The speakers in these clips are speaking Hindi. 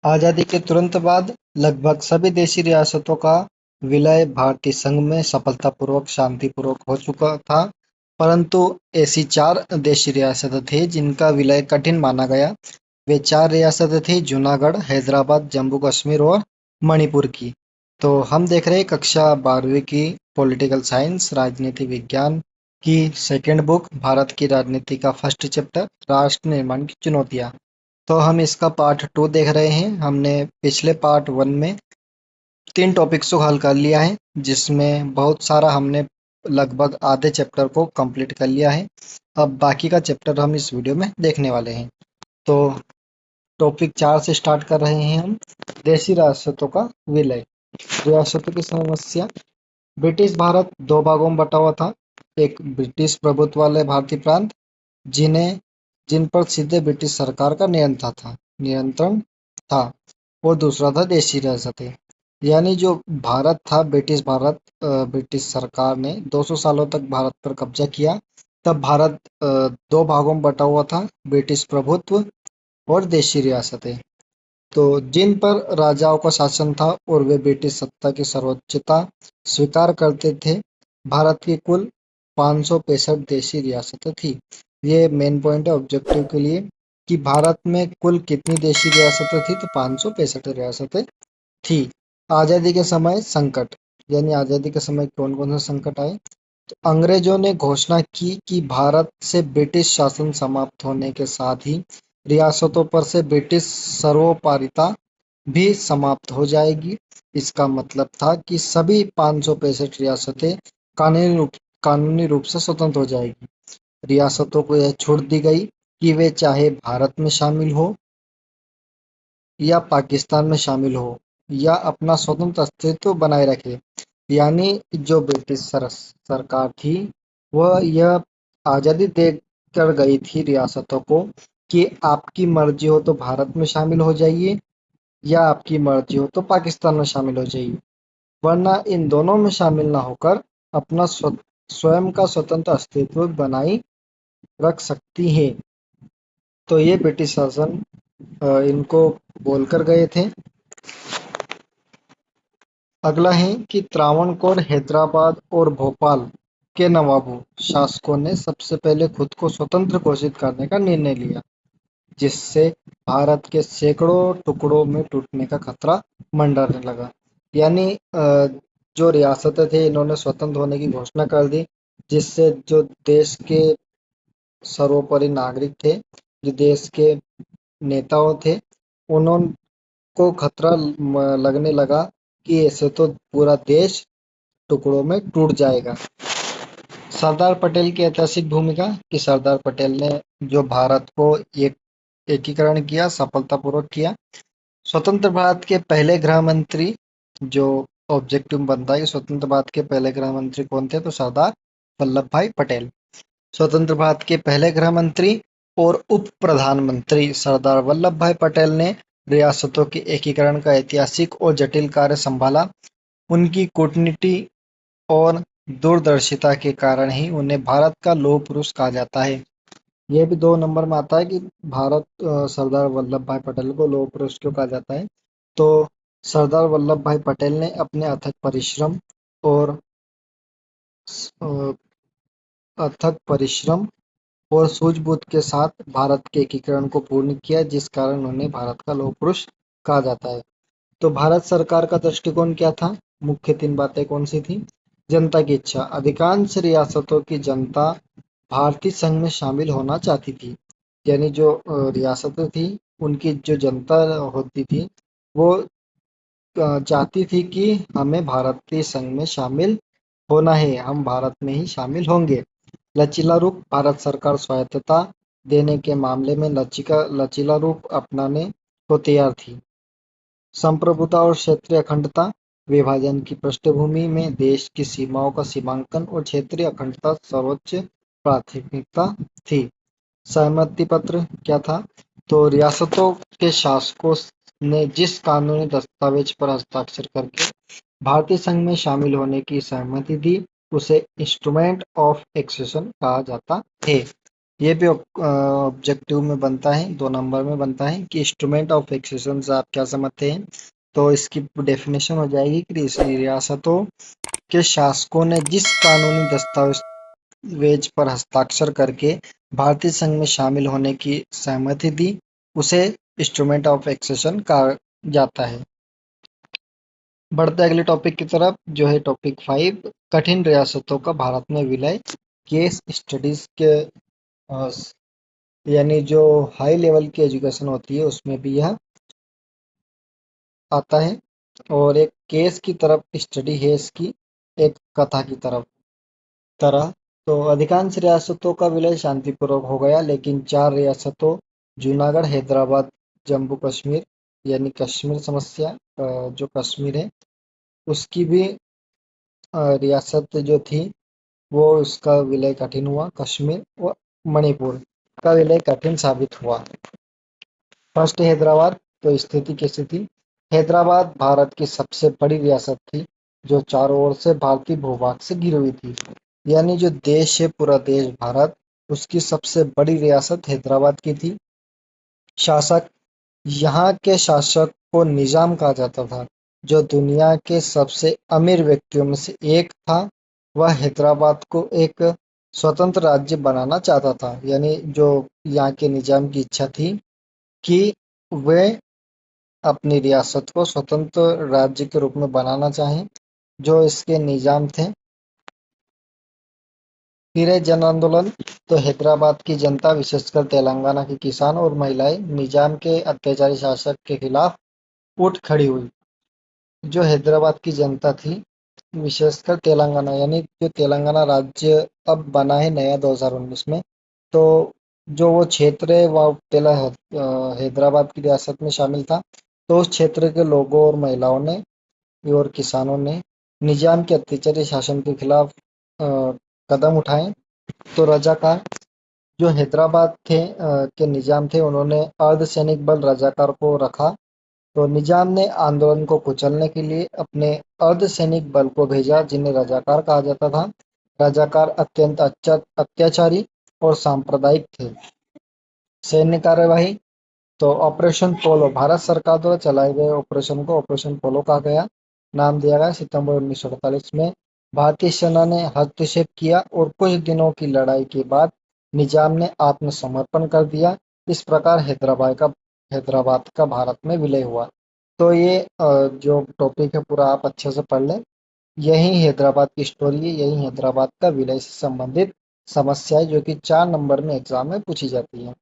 आज़ादी के तुरंत बाद लगभग सभी देशी रियासतों का विलय भारतीय संघ में सफलतापूर्वक शांतिपूर्वक हो चुका था, परंतु ऐसी चार देशी रियासतें थी जिनका विलय कठिन माना गया। वे चार रियासतें थी जूनागढ़, हैदराबाद, जम्मू कश्मीर और मणिपुर की। तो हम देख रहे हैं कक्षा 12वीं की पॉलिटिकल साइंस राजनीति विज्ञान की सेकंड बुक भारत की राजनीति का फर्स्ट चैप्टर राष्ट्र निर्माण की चुनौतियां। तो हम इसका पार्ट 2 देख रहे हैं। हमने पिछले पार्ट 1 में 3 टॉपिक्स को हल कर लिया है, जिसमें बहुत सारा हमने लगभग आधे चैप्टर को कंप्लीट कर लिया है। अब बाकी का चैप्टर हम इस वीडियो में देखने वाले हैं। तो टॉपिक 4 से स्टार्ट कर रहे हैं हम। देशी रियासतों का विलय। रियासतों की समस्या। ब्रिटिश भारत दो भागों में बटा हुआ था। एक ब्रिटिश प्रभुत्व वाले भारतीय प्रांत जिन्हें जिन पर सीधे ब्रिटिश सरकार का नियंत्रण था, और दूसरा था देशी रियासतें। यानी जो भारत था, ब्रिटिश सरकार ने 200 सालों तक भारत पर कब्जा किया। तब भारत दो भागों में बटा हुआ था, ब्रिटिश प्रभुत्व और देशी रियासतें। तो जिन पर राजाओं का शासन था और वे ब्रिटिश सत्ता की सर्वोच्चता स्वीकार करते थे। भारत की कुल 565 देशी रियासतें थी। ये मेन पॉइंट है ऑब्जेक्टिव के लिए कि भारत में कुल कितनी देशी रियासतें थी, तो 565 रियासतें थी। आज़ादी के समय संकट, यानी आज़ादी के समय कौन कौन से संकट आए। तो अंग्रेजों ने घोषणा की कि भारत से ब्रिटिश शासन समाप्त होने के साथ ही रियासतों पर से ब्रिटिश सर्वोपरिता भी समाप्त हो जाएगी। इसका मतलब था कि सभी 565 रियासतें कानूनी रूप से स्वतंत्र हो जाएगी। रियासतों को यह छूट दी गई कि वे चाहे भारत में शामिल हो या पाकिस्तान में शामिल हो या अपना स्वतंत्र अस्तित्व बनाए रखे। यानी जो ब्रिटिश सरकार थी, वह यह आज़ादी देकर गई थी रियासतों को कि आपकी मर्जी हो तो भारत में शामिल हो जाइए या आपकी मर्जी हो तो पाकिस्तान में शामिल हो जाइए, वरना इन दोनों में शामिल ना होकर अपना स्वयं का स्वतंत्र अस्तित्व बनाए रख सकती है। तो ये ब्रिटिश शासन इनको बोलकर गए थे। अगला है कि त्रावणकोर, हैदराबाद और भोपाल के नवाबों शासकों ने सबसे पहले खुद को स्वतंत्र घोषित करने का निर्णय लिया, जिससे भारत के सैकड़ों टुकड़ों में टूटने का खतरा मंडराने लगा। यानी जो रियासतें थे, इन्होंने स्वतंत्र होने की घोषणा कर दी, जिससे जो देश के सर्वोपरि नागरिक थे, जो देश के नेताओं थे, उन्होंने को खतरा लगने लगा कि ऐसे तो पूरा देश टुकड़ों में टूट जाएगा। सरदार पटेल की ऐतिहासिक भूमिका कि सरदार पटेल ने जो भारत को एक एकीकरण किया, सफलतापूर्वक किया। स्वतंत्र भारत के पहले गृह मंत्री, जो ऑब्जेक्टिव बनता है कि स्वतंत्र भारत के पहले गृह मंत्री कौन थे, तो सरदार वल्लभ भाई पटेल। स्वतंत्र भारत के पहले गृह मंत्री और उप प्रधानमंत्री सरदार वल्लभ भाई पटेल ने रियासतों के एकीकरण का ऐतिहासिक और जटिल कार्य संभाला। उनकी कूटनीति और दूरदर्शिता के कारण ही उन्हें भारत का लौह पुरुष कहा जाता है। यह भी 2 नंबर में आता है कि सरदार वल्लभ भाई पटेल को लौह पुरुष क्यों कहा जाता है। तो सरदार वल्लभ भाई पटेल ने अपने और अ, अथक परिश्रम और सूझबूझ के साथ भारत के एकीकरण को पूर्ण किया, जिस कारण उन्हें भारत का लौह पुरुष कहा जाता है। तो भारत सरकार का दृष्टिकोण क्या था? मुख्य 3 बातें कौन सी थी? जनता की इच्छा। अधिकांश रियासतों की जनता भारतीय संघ में शामिल होना चाहती थी। यानी जो रियासतें थी, उनकी जो जनता होती थी, वो चाहती थी कि हमें भारतीय संघ में शामिल होना है, हम भारत में ही शामिल होंगे। लचीला रूप। भारत सरकार स्वायत्तता देने के मामले में लचीला रूप अपनाने को तैयार थी। संप्रभुता और क्षेत्रीय अखंडता। विभाजन की पृष्ठभूमि में देश की सीमाओं का सीमांकन और क्षेत्रीय अखंडता सर्वोच्च प्राथमिकता थी। सहमति पत्र क्या था? तो रियासतों के शासकों ने जिस कानूनी दस्तावेज पर हस्ताक्षर करके भारतीय संघ में शामिल होने की सहमति दी, उसे इंस्ट्रूमेंट ऑफ एक्सेशन कहा जाता है। ये भी ऑब्जेक्टिव में बनता है, 2 नंबर में बनता है कि इंस्ट्रूमेंट ऑफ एक्सेशन से आप क्या समझते हैं। तो इसकी डेफिनेशन हो जाएगी कि रियासतों के शासकों ने जिस कानूनी दस्तावेज पर हस्ताक्षर करके भारतीय संघ में शामिल होने की सहमति दी, उसे इंस्ट्रूमेंट ऑफ एक्सेशन कहा जाता है। बढ़ते अगले टॉपिक की तरफ, जो है टॉपिक 5, कठिन रियासतों का भारत में विलय। केस स्टडीज के अ, यानी जो हाई लेवल की एजुकेशन होती है उसमें भी यह आता है। और एक केस की तरफ स्टडी है इसकी, एक कथा की तरह। तो अधिकांश रियासतों का विलय शांतिपूर्वक हो गया, लेकिन 4 रियासतों जूनागढ़, हैदराबाद, जम्मू कश्मीर, यानी कश्मीर समस्या, जो कश्मीर है उसकी भी रियासत जो थी वो उसका विलय कठिन हुआ। कश्मीर व मणिपुर का विलय कठिन साबित हुआ। फर्स्ट हैदराबाद। तो स्थिति कैसी थी? हैदराबाद भारत की सबसे बड़ी रियासत थी, जो चारों ओर से भारतीय भूभाग से घिरी हुई थी। यानी जो देश है, पूरा देश भारत, उसकी सबसे बड़ी रियासत हैदराबाद की थी। शासक, यहाँ के शासक को निजाम कहा जाता था, जो दुनिया के सबसे अमीर व्यक्तियों में से एक था। वह हैदराबाद को एक स्वतंत्र राज्य बनाना चाहता था। यानी जो यहाँ के निजाम की इच्छा थी कि वे अपनी रियासत को स्वतंत्र राज्य के रूप में बनाना चाहें। जो इसके निजाम थे, फिर है जन आंदोलन। तो हैदराबाद की जनता, विशेषकर तेलंगाना के किसान और महिलाएं, निजाम के अत्याचारी शासक के खिलाफ उठ खड़ी हुई। जो हैदराबाद की जनता थी, विशेषकर तेलंगाना, यानी जो तेलंगाना राज्य अब बना है नया 2019 में, तो जो वो क्षेत्र है वह हैदराबाद की रियासत में शामिल था। तो उस क्षेत्र के लोगों और महिलाओं ने और किसानों ने निजाम के अत्याचारी शासन के खिलाफ कदम उठाए। तो रजाकार, जो हैदराबाद के निजाम थे, उन्होंने अर्धसैनिक बल रजाकार को रखा। तो निजाम ने आंदोलन को कुचलने के लिए अपने अर्धसैनिक बल को भेजा, जिन्हें रजाकार कहा जाता था। रजाकार अत्यंत अत्याचारी और सांप्रदायिक थे। सैन्य कार्यवाही। तो ऑपरेशन पोलो, भारत सरकार द्वारा चलाए गए ऑपरेशन को ऑपरेशन पोलो कहा गया, नाम दिया गया। सितंबर 1948 में भारतीय सेना ने हस्तक्षेप किया और कुछ दिनों की लड़ाई के बाद निजाम ने आत्मसमर्पण कर दिया। इस प्रकार हैदराबाद का भारत में विलय हुआ। तो ये जो टॉपिक है पूरा आप अच्छे से पढ़ लें। यही हैदराबाद की स्टोरी है, यही हैदराबाद का विलय से संबंधित समस्या है, जो कि 4 नंबर में एग्जाम में पूछी जाती है।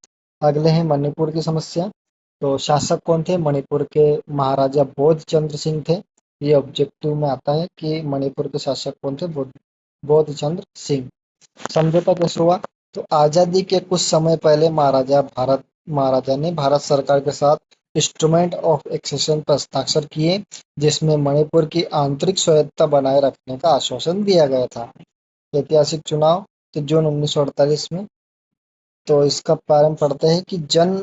अगले हैं मणिपुर की समस्या। तो शासक कौन थे? मणिपुर के महाराजा बोध चंद्र सिंह थे। ये ऑब्जेक्टिव में आता है कि मणिपुर के शासक कौन थे? बोध चंद्र सिंह। समझौता कैसे हुआ? तो आजादी के कुछ समय पहले महाराजा ने भारत सरकार के साथ इंस्ट्रूमेंट ऑफ एक्सेशन पर हस्ताक्षर किए, जिसमें मणिपुर की आंतरिक स्वायत्तता बनाए रखने का आश्वासन दिया गया था। ऐतिहासिक चुनाव। तो जून 1948 में, तो इसका प्रारंभ पड़ता है कि जन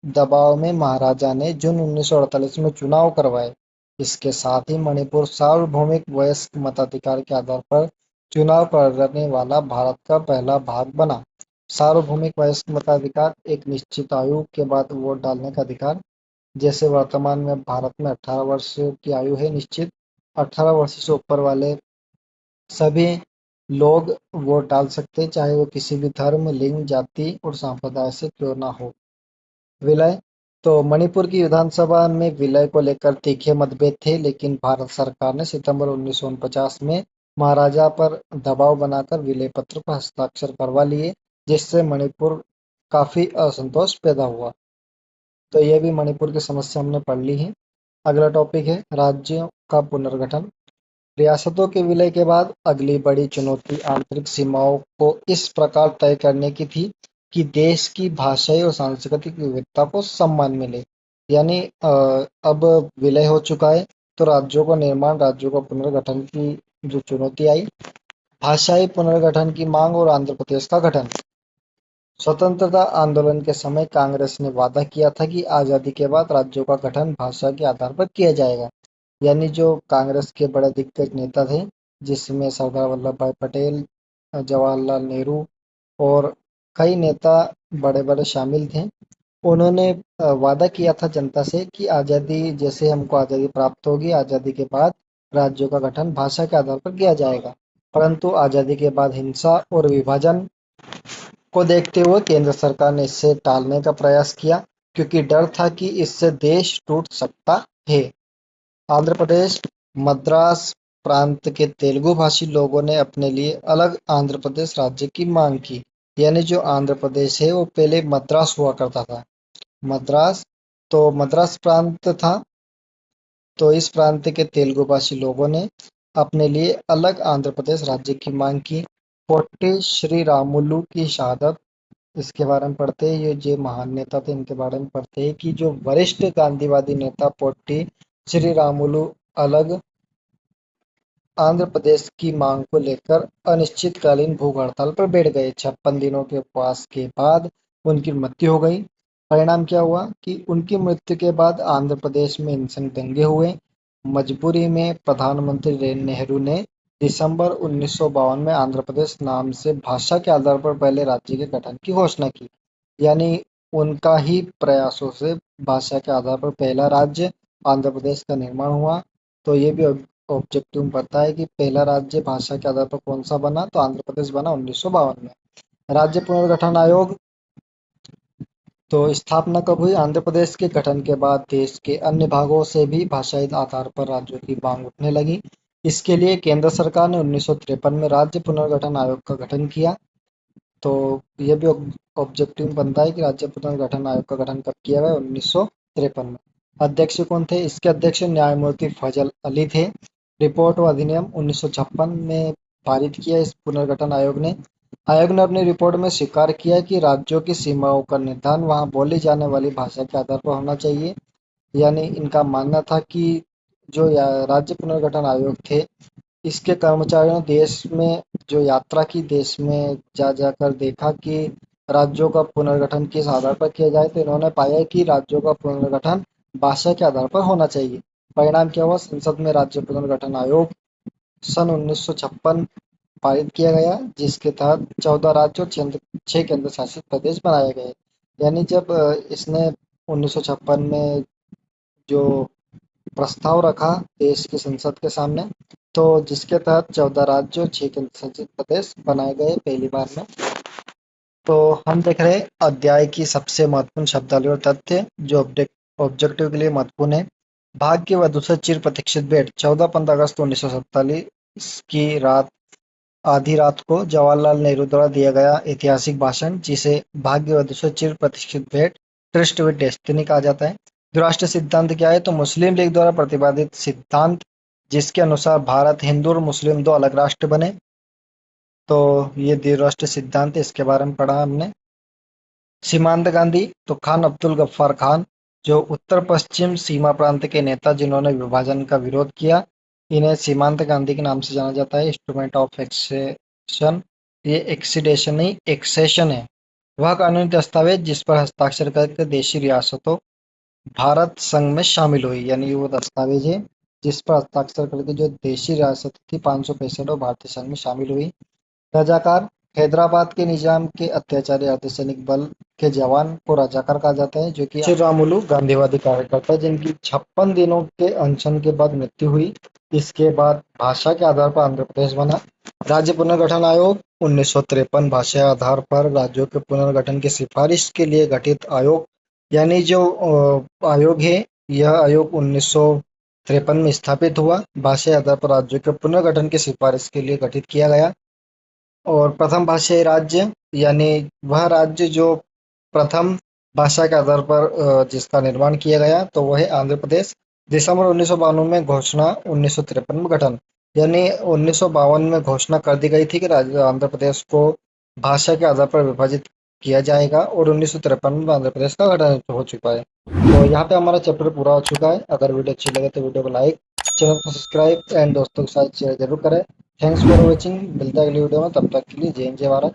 दबाव में महाराजा ने जून 1948 में चुनाव करवाए। इसके साथ ही मणिपुर सार्वभौमिक वयस्क मताधिकार के आधार पर चुनाव करने वाला भारत का पहला भाग बना। सार्वभौमिक वयस्क मताधिकार, एक निश्चित आयु के बाद वोट डालने का अधिकार। जैसे वर्तमान में भारत में 18 वर्ष की आयु है निश्चित। 18 वर्ष से ऊपर वाले सभी लोग वोट डाल सकते हैं, चाहे वो किसी भी धर्म, लिंग, जाति और संप्रदाय से क्यों ना हो। विलय। तो मणिपुर की विधानसभा में विलय को लेकर तीखे मतभेद थे, लेकिन भारत सरकार ने सितंबर 1949 में महाराजा पर दबाव बनाकर विलय पत्र पर हस्ताक्षर करवा लिए, जिससे मणिपुर काफी असंतोष पैदा हुआ। तो यह भी मणिपुर की समस्या हमने पढ़ ली है। अगला टॉपिक है राज्यों का पुनर्गठन। रियासतों के विलय के बाद अगली बड़ी चुनौती आंतरिक सीमाओं को इस प्रकार तय करने की थी कि देश की भाषाई और सांस्कृतिक विविधता को सम्मान मिले। यानी अब विलय हो चुका है, तो राज्यों का पुनर्गठन की जो चुनौती आई, भाषाई पुनर्गठन की मांग और आंध्र प्रदेश का गठन। स्वतंत्रता आंदोलन के समय कांग्रेस ने वादा किया था कि आजादी के बाद राज्यों का गठन भाषा के आधार पर किया जाएगा। यानी जो कांग्रेस के बड़े दिग्गज नेता थे, जिसमें सरदार वल्लभ भाई पटेल, जवाहरलाल नेहरू और कई नेता बड़े बड़े शामिल थे। उन्होंने वादा किया था जनता से कि आज़ादी जैसे हमको आज़ादी प्राप्त होगी, आज़ादी के बाद राज्यों का गठन भाषा के आधार पर किया जाएगा। परंतु आज़ादी के बाद हिंसा और विभाजन को देखते हुए केंद्र सरकार ने इसे टालने का प्रयास किया, क्योंकि डर था कि इससे देश टूट सकता है। आंध्र प्रदेश मद्रास प्रांत के तेलुगु भाषी लोगों ने अपने लिए अलग आंध्र प्रदेश राज्य की मांग की। यानी जो आंध्र प्रदेश है वो पहले मद्रास हुआ करता था। मद्रास तो मद्रास प्रांत था। तो इस प्रांत के तेलुगु भाषी लोगों ने अपने लिए अलग आंध्र प्रदेश राज्य की मांग की। पोट्टी श्री रामुलु की शहादत, इसके बारे में पढ़ते हैं। ये जो महान नेता थे इनके बारे में पढ़ते हैं कि जो वरिष्ठ गांधीवादी नेता पोट्टी श्री रामुलु अलग आंध्र प्रदेश की मांग को लेकर अनिश्चितकालीन भूख हड़ताल पर बैठ गए। 56 दिनों के उपवास के बाद उनकी मृत्यु हो गई। परिणाम क्या हुआ कि उनकी मृत्यु के बाद आंध्र प्रदेश में हिंसक दंगे हुए। मजबूरी में प्रधानमंत्री नेहरू ने दिसंबर 1952 में आंध्र प्रदेश नाम से भाषा के आधार पर पहले राज्य के गठन की घोषणा की। यानी उनका ही प्रयासों से भाषा के आधार पर पहला राज्य आंध्र प्रदेश का निर्माण हुआ। तो ये भी ऑब्जेक्टिव में पता है कि पहला राज्य भाषा के आधार पर कौन सा बना, तो आंध्र प्रदेश बना 1952 में। राज्य पुनर्गठन आयोग तो स्थापना कब हुई? आंध्र प्रदेश के गठन के बाद देश के अन्य भागों से भी भाषाई आधार पर राज्यों की मांग उठने लगी। इसके लिए केंद्र सरकार ने 1953 में राज्य पुनर्गठन आयोग का गठन किया। तो ये भी ऑब्जेक्टिव बनता है कि राज्य पुनर्गठन आयोग का गठन कब किया गया? 1953 में। अध्यक्ष कौन थे? इसके अध्यक्ष न्यायमूर्ति फजल अली थे। रिपोर्ट व अधिनियम 1956 में पारित किया इस पुनर्गठन आयोग ने। आयोग ने अपनी रिपोर्ट में स्वीकार किया कि राज्यों की सीमाओं का निर्धारण वहां बोली जाने वाली भाषा के आधार पर होना चाहिए। यानी इनका मानना था कि जो राज्य पुनर्गठन आयोग थे, इसके कर्मचारियों ने देश में जो यात्रा की, देश में जा जाकर देखा कि राज्यों का पुनर्गठन किस आधार पर किया जाए। तो इन्होंने पाया कि राज्यों का पुनर्गठन भाषा के आधार पर होना चाहिए। परिणाम क्या हुआ? संसद में राज्य पुनर्गठन आयोग सन 1956 पारित किया गया, जिसके तहत 14 राज्यों और 6 केंद्र शासित प्रदेश बनाए गए। यानी जब इसने 1956 में जो प्रस्ताव रखा देश की संसद के सामने, तो जिसके तहत 14 राज्य और 6 केंद्र शासित प्रदेश बनाए गए पहली बार में। तो हम देख रहे हैं अध्याय की सबसे महत्वपूर्ण शब्दावली और तथ्य जो ऑब्जेक्टिव के लिए महत्वपूर्ण है। भाग्य व दूसरे चिर प्रतीक्षित भेंट 14-15 अगस्त 1947 की रात, आधी रात को जवाहरलाल नेहरू द्वारा दिया गया ऐतिहासिक भाषण, जिसे भाग्य व दूसरे चिर प्रतीक्षित भेंट ट्रस्ट विद डेस्टिनी कहा जाता है। द्विराष्ट्र सिद्धांत क्या है? तो मुस्लिम लीग द्वारा प्रतिपादित सिद्धांत, जिसके अनुसार भारत हिंदू और मुस्लिम दो अलग राष्ट्र बने। तो ये द्विराष्ट्र सिद्धांत है, इसके बारे में पढ़ा हमने। सीमांत गांधी तो खान अब्दुल गफ्फार खान, जो उत्तर पश्चिम सीमा प्रांत के नेता जिन्होंने विभाजन का विरोध किया, इन्हें सीमांत गांधी के नाम से जाना जाता है। इंस्ट्रूमेंट ऑफ एक्सेशन, ये एक्सीडेशन नहीं एक्सेशन है। वह कानूनी दस्तावेज जिस पर हस्ताक्षर करके देशी रियासतों भारत संघ में शामिल हुई। यानी वो दस्तावेज है जिस पर हस्ताक्षर करके जो देशी रियासत थी 565 और भारतीय संघ में शामिल हुई। रजाकार हैदराबाद के निजाम के अत्याचारी अर्धसैनिक बल के जवान को रजाकार कहा जाता है, जो कि श्री रामुलु गांधीवादी कार्यकर्ता जिनकी 56 दिनों के अनशन के बाद मृत्यु हुई। इसके बाद भाषा के आधार पर आंध्र प्रदेश बना। राज्य पुनर्गठन आयोग 1953 भाषा आधार पर राज्यों के पुनर्गठन की सिफारिश के लिए गठित आयोग। यानी जो आयोग है, यह आयोग 1953 में स्थापित हुआ। भाषा आधार पर राज्यों के पुनर्गठन की सिफारिश के लिए गठित किया गया। और प्रथम भाषाई राज्य, यानी वह राज्य जो प्रथम भाषा के आधार पर जिसका निर्माण किया गया, तो वह है आंध्र प्रदेश। दिसंबर 1952 में घोषणा, 1953 में गठन। यानी 1952 में घोषणा कर दी गई थी कि राज्य आंध्र प्रदेश को भाषा के आधार पर विभाजित किया जाएगा, और 1953 में आंध्र प्रदेश का गठन हो चुका है। तो यहाँ पे हमारा चैप्टर पूरा हो चुका है। अगर वीडियो अच्छी लगे तो वीडियो को लाइक, चैनल को सब्सक्राइब एंड दोस्तों के साथ शेयर जरूर करें। Thanks for watching. मिलता है अगली वीडियो में, तब तक के लिए जय हिंद जय भारत।